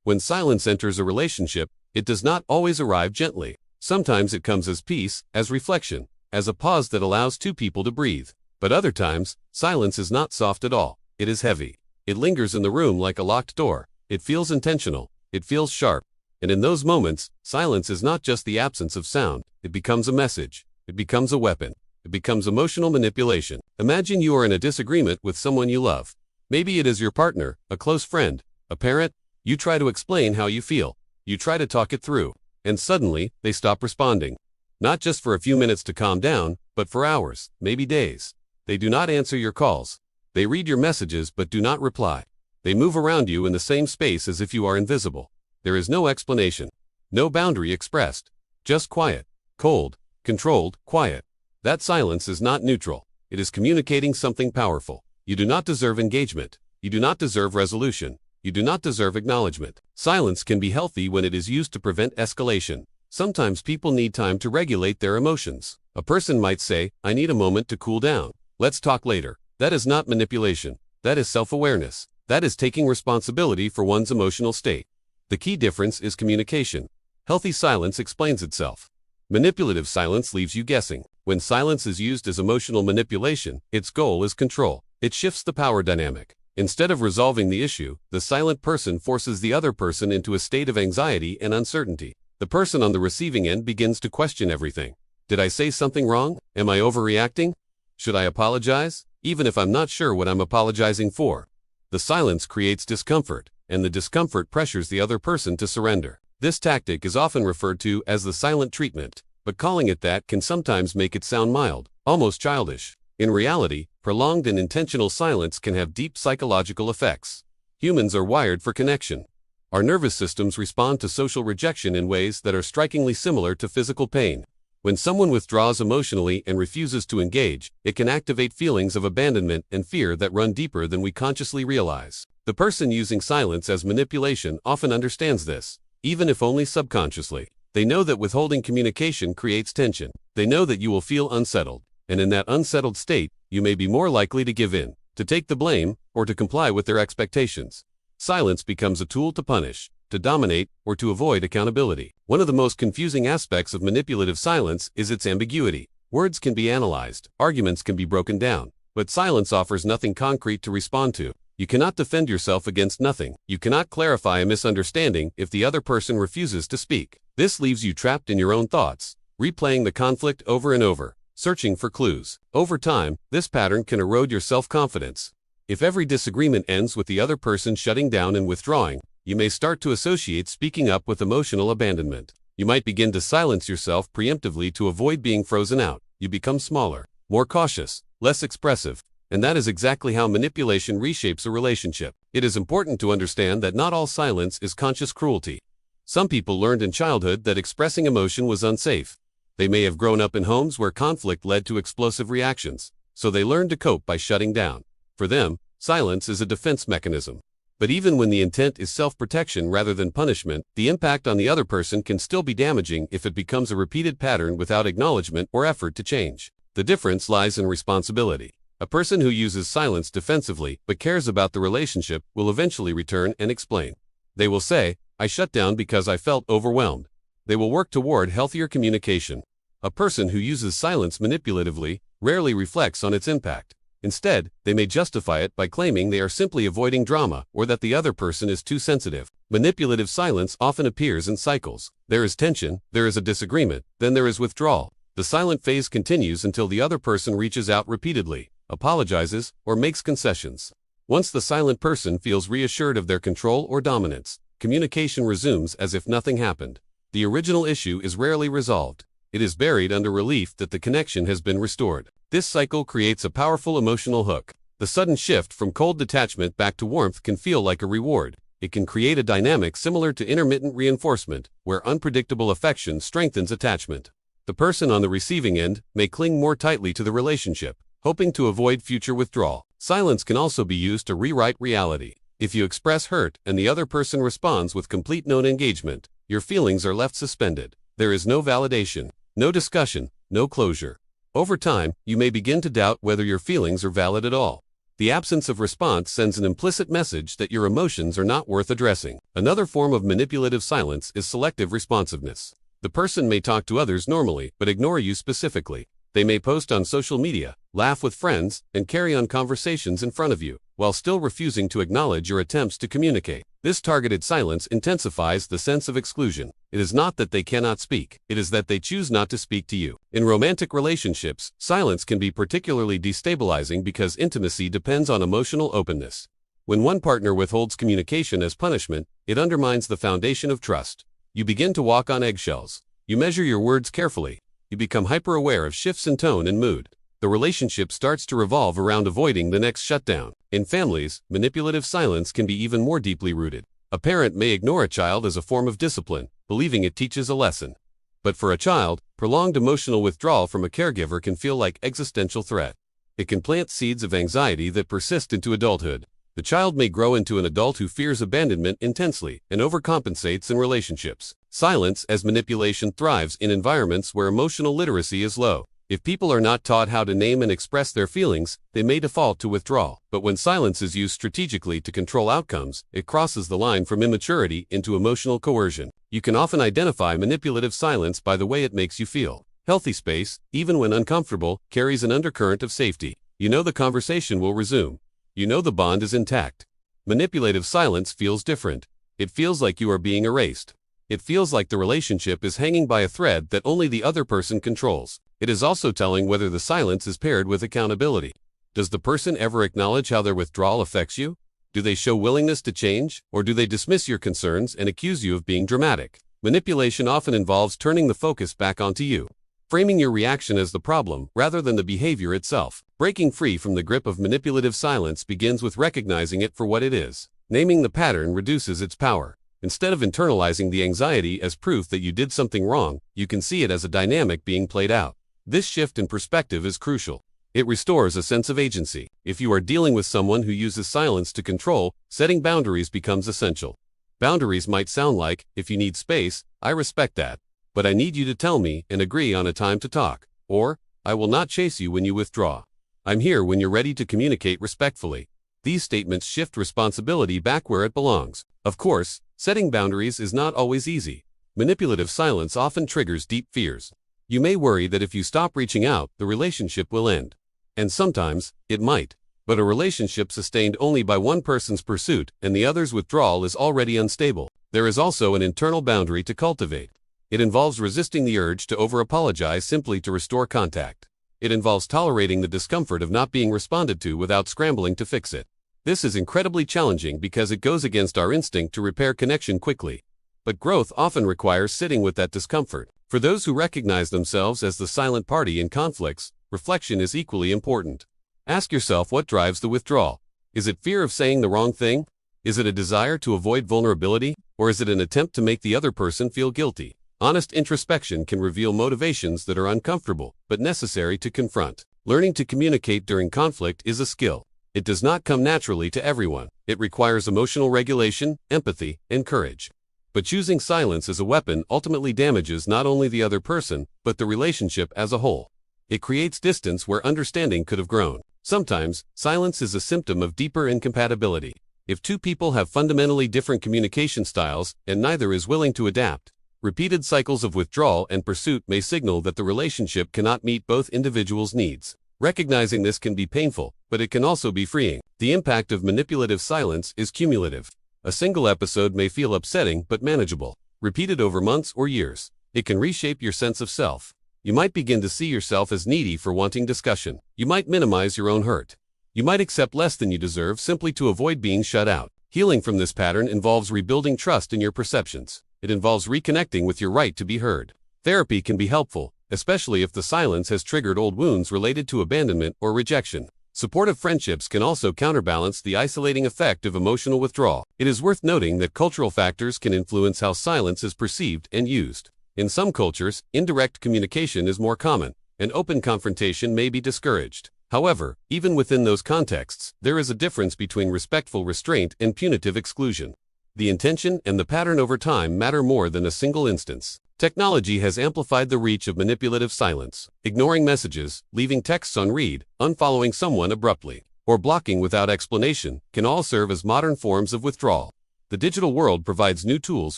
When silence enters a relationship, it does not always arrive gently. Sometimes it comes as peace, as reflection, as a pause that allows two people to breathe. But other times, silence is not soft at all. It is heavy. It lingers in the room like a locked door. It feels intentional. It feels sharp. And in those moments, silence is not just the absence of sound. It becomes a message. It becomes a weapon. It becomes emotional manipulation. Imagine you are in a disagreement with someone you love. Maybe it is your partner, a close friend, a parent. You try to explain how you feel. You try to talk it through. And suddenly, they stop responding. Not just for a few minutes to calm down, but for hours, maybe days. They do not answer your calls. They read your messages but do not reply. They move around you in the same space as if you are invisible. There is no explanation. No boundary expressed. Just quiet. Cold. Controlled. Quiet. That silence is not neutral. It is communicating something powerful. You do not deserve engagement. You do not deserve resolution. You do not deserve acknowledgement. Silence can be healthy when it is used to prevent escalation. Sometimes people need time to regulate their emotions. A person might say, "I need a moment to cool down. Let's talk later." That is not manipulation. That is self-awareness. That is taking responsibility for one's emotional state. The key difference is communication. Healthy silence explains itself. Manipulative silence leaves you guessing. When silence is used as emotional manipulation, its goal is control. It shifts the power dynamic. Instead of resolving the issue, the silent person forces the other person into a state of anxiety and uncertainty. The person on the receiving end begins to question everything. Did I say something wrong? Am I overreacting? Should I apologize? Even if I'm not sure what I'm apologizing for. The silence creates discomfort, and the discomfort pressures the other person to surrender. This tactic is often referred to as the silent treatment, but calling it that can sometimes make it sound mild, almost childish. In reality, prolonged and intentional silence can have deep psychological effects. Humans are wired for connection. Our nervous systems respond to social rejection in ways that are strikingly similar to physical pain. When someone withdraws emotionally and refuses to engage, it can activate feelings of abandonment and fear that run deeper than we consciously realize. The person using silence as manipulation often understands this, even if only subconsciously. They know that withholding communication creates tension. They know that you will feel unsettled, and in that unsettled state, you may be more likely to give in, to take the blame, or to comply with their expectations. Silence becomes a tool to punish, to dominate, or to avoid accountability. One of the most confusing aspects of manipulative silence is its ambiguity. Words can be analyzed, arguments can be broken down, but silence offers nothing concrete to respond to. You cannot defend yourself against nothing. You cannot clarify a misunderstanding if the other person refuses to speak. This leaves you trapped in your own thoughts, replaying the conflict over and over, searching for clues. Over time, this pattern can erode your self-confidence. If every disagreement ends with the other person shutting down and withdrawing, you may start to associate speaking up with emotional abandonment. You might begin to silence yourself preemptively to avoid being frozen out. You become smaller, more cautious, less expressive, and that is exactly how manipulation reshapes a relationship. It is important to understand that not all silence is conscious cruelty. Some people learned in childhood that expressing emotion was unsafe. They may have grown up in homes where conflict led to explosive reactions, so they learned to cope by shutting down. For them, silence is a defense mechanism. But even when the intent is self-protection rather than punishment, the impact on the other person can still be damaging if it becomes a repeated pattern without acknowledgement or effort to change. The difference lies in responsibility. A person who uses silence defensively but cares about the relationship will eventually return and explain. They will say, "I shut down because I felt overwhelmed." They will work toward healthier communication. A person who uses silence manipulatively rarely reflects on its impact. Instead, they may justify it by claiming they are simply avoiding drama or that the other person is too sensitive. Manipulative silence often appears in cycles. There is tension, there is a disagreement, then there is withdrawal. The silent phase continues until the other person reaches out repeatedly, apologizes, or makes concessions. Once the silent person feels reassured of their control or dominance, communication resumes as if nothing happened. The original issue is rarely resolved. It is buried under relief that the connection has been restored. This cycle creates a powerful emotional hook. The sudden shift from cold detachment back to warmth can feel like a reward. It can create a dynamic similar to intermittent reinforcement, where unpredictable affection strengthens attachment. The person on the receiving end may cling more tightly to the relationship, hoping to avoid future withdrawal. Silence can also be used to rewrite reality. If you express hurt and the other person responds with complete non-engagement, your feelings are left suspended. There is no validation, no discussion, no closure. Over time, you may begin to doubt whether your feelings are valid at all. The absence of response sends an implicit message that your emotions are not worth addressing. Another form of manipulative silence is selective responsiveness. The person may talk to others normally, but ignore you specifically. They may post on social media, laugh with friends, and carry on conversations in front of you, while still refusing to acknowledge your attempts to communicate. This targeted silence intensifies the sense of exclusion. It is not that they cannot speak, it is that they choose not to speak to you. In romantic relationships, silence can be particularly destabilizing because intimacy depends on emotional openness. When one partner withholds communication as punishment, it undermines the foundation of trust. You begin to walk on eggshells. You measure your words carefully. You become hyper-aware of shifts in tone and mood. The relationship starts to revolve around avoiding the next shutdown. In families, manipulative silence can be even more deeply rooted. A parent may ignore a child as a form of discipline, believing it teaches a lesson. But for a child, prolonged emotional withdrawal from a caregiver can feel like existential threat. It can plant seeds of anxiety that persist into adulthood. The child may grow into an adult who fears abandonment intensely and overcompensates in relationships. Silence as manipulation thrives in environments where emotional literacy is low. If people are not taught how to name and express their feelings, they may default to withdrawal. But when silence is used strategically to control outcomes, it crosses the line from immaturity into emotional coercion. You can often identify manipulative silence by the way it makes you feel. Healthy space, even when uncomfortable, carries an undercurrent of safety. You know the conversation will resume. You know the bond is intact. Manipulative silence feels different. It feels like you are being erased. It feels like the relationship is hanging by a thread that only the other person controls. It is also telling whether the silence is paired with accountability. Does the person ever acknowledge how their withdrawal affects you? Do they show willingness to change, or do they dismiss your concerns and accuse you of being dramatic? Manipulation often involves turning the focus back onto you, framing your reaction as the problem rather than the behavior itself. Breaking free from the grip of manipulative silence begins with recognizing it for what it is. Naming the pattern reduces its power. Instead of internalizing the anxiety as proof that you did something wrong, you can see it as a dynamic being played out. This shift in perspective is crucial. It restores a sense of agency. If you are dealing with someone who uses silence to control, setting boundaries becomes essential. Boundaries might sound like, if you need space, I respect that, but I need you to tell me and agree on a time to talk. Or, I will not chase you when you withdraw. I'm here when you're ready to communicate respectfully. These statements shift responsibility back where it belongs. Of course, setting boundaries is not always easy. Manipulative silence often triggers deep fears. You may worry that if you stop reaching out, the relationship will end. And sometimes, it might. But a relationship sustained only by one person's pursuit and the other's withdrawal is already unstable. There is also an internal boundary to cultivate. It involves resisting the urge to over-apologize simply to restore contact. It involves tolerating the discomfort of not being responded to without scrambling to fix it. This is incredibly challenging because it goes against our instinct to repair connection quickly. But growth often requires sitting with that discomfort. For those who recognize themselves as the silent party in conflicts, reflection is equally important. Ask yourself what drives the withdrawal. Is it fear of saying the wrong thing? Is it a desire to avoid vulnerability? Or is it an attempt to make the other person feel guilty? Honest introspection can reveal motivations that are uncomfortable, but necessary to confront. Learning to communicate during conflict is a skill. It does not come naturally to everyone. It requires emotional regulation, empathy, and courage. But choosing silence as a weapon ultimately damages not only the other person, but the relationship as a whole. It creates distance where understanding could have grown. Sometimes, silence is a symptom of deeper incompatibility. If two people have fundamentally different communication styles and neither is willing to adapt, repeated cycles of withdrawal and pursuit may signal that the relationship cannot meet both individuals' needs. Recognizing this can be painful, but it can also be freeing. The impact of manipulative silence is cumulative. A single episode may feel upsetting but manageable. Repeated over months or years, it can reshape your sense of self. You might begin to see yourself as needy for wanting discussion. You might minimize your own hurt. You might accept less than you deserve simply to avoid being shut out. Healing from this pattern involves rebuilding trust in your perceptions. It involves reconnecting with your right to be heard. Therapy can be helpful, especially if the silence has triggered old wounds related to abandonment or rejection. Supportive friendships can also counterbalance the isolating effect of emotional withdrawal. It is worth noting that cultural factors can influence how silence is perceived and used. In some cultures, indirect communication is more common, and open confrontation may be discouraged. However, even within those contexts, there is a difference between respectful restraint and punitive exclusion. The intention and the pattern over time matter more than a single instance. Technology has amplified the reach of manipulative silence. Ignoring messages, leaving texts unread, unfollowing someone abruptly. or blocking without explanation can all serve as modern forms of withdrawal. The digital world provides new tools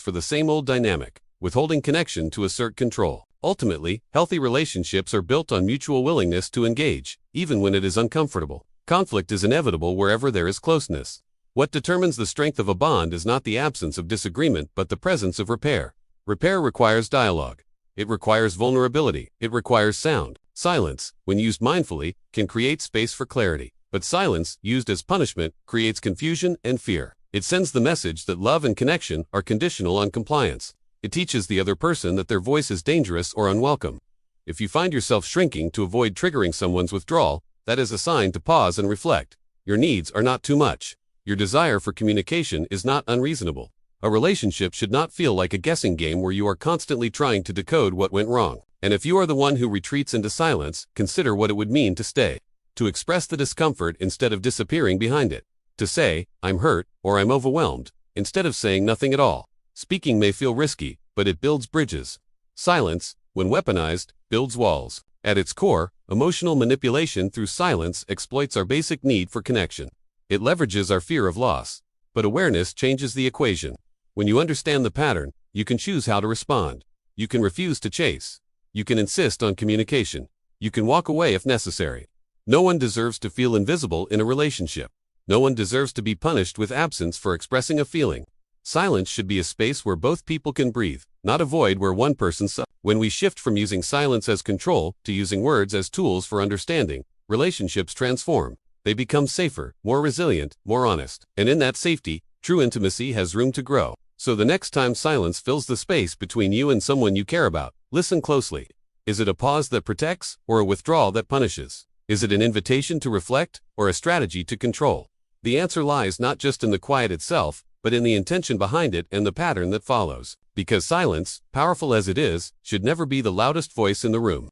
for the same old dynamic, withholding connection to assert control. Ultimately, healthy relationships are built on mutual willingness to engage, even when it is uncomfortable. Conflict is inevitable wherever there is closeness. What determines the strength of a bond is not the absence of disagreement but the presence of repair. Repair requires dialogue. It requires vulnerability. It requires sound. Silence, when used mindfully, can create space for clarity. But silence, used as punishment, creates confusion and fear. It sends the message that love and connection are conditional on compliance. It teaches the other person that their voice is dangerous or unwelcome. If you find yourself shrinking to avoid triggering someone's withdrawal, that is a sign to pause and reflect. Your needs are not too much. Your desire for communication is not unreasonable. A relationship should not feel like a guessing game where you are constantly trying to decode what went wrong. And if you are the one who retreats into silence, consider what it would mean to stay. To express the discomfort instead of disappearing behind it. To say, I'm hurt, or I'm overwhelmed, instead of saying nothing at all. Speaking may feel risky, but it builds bridges. Silence, when weaponized, builds walls. At its core, emotional manipulation through silence exploits our basic need for connection. It leverages our fear of loss. But awareness changes the equation. When you understand the pattern, you can choose how to respond. You can refuse to chase. You can insist on communication. You can walk away if necessary. No one deserves to feel invisible in a relationship. No one deserves to be punished with absence for expressing a feeling. Silence should be a space where both people can breathe, not a void where one person suffers. When we shift from using silence as control to using words as tools for understanding, relationships transform. They become safer, more resilient, more honest. And in that safety, true intimacy has room to grow. So the next time silence fills the space between you and someone you care about, listen closely. Is it a pause that protects, or a withdrawal that punishes? Is it an invitation to reflect, or a strategy to control? The answer lies not just in the quiet itself, but in the intention behind it and the pattern that follows. Because silence, powerful as it is, should never be the loudest voice in the room.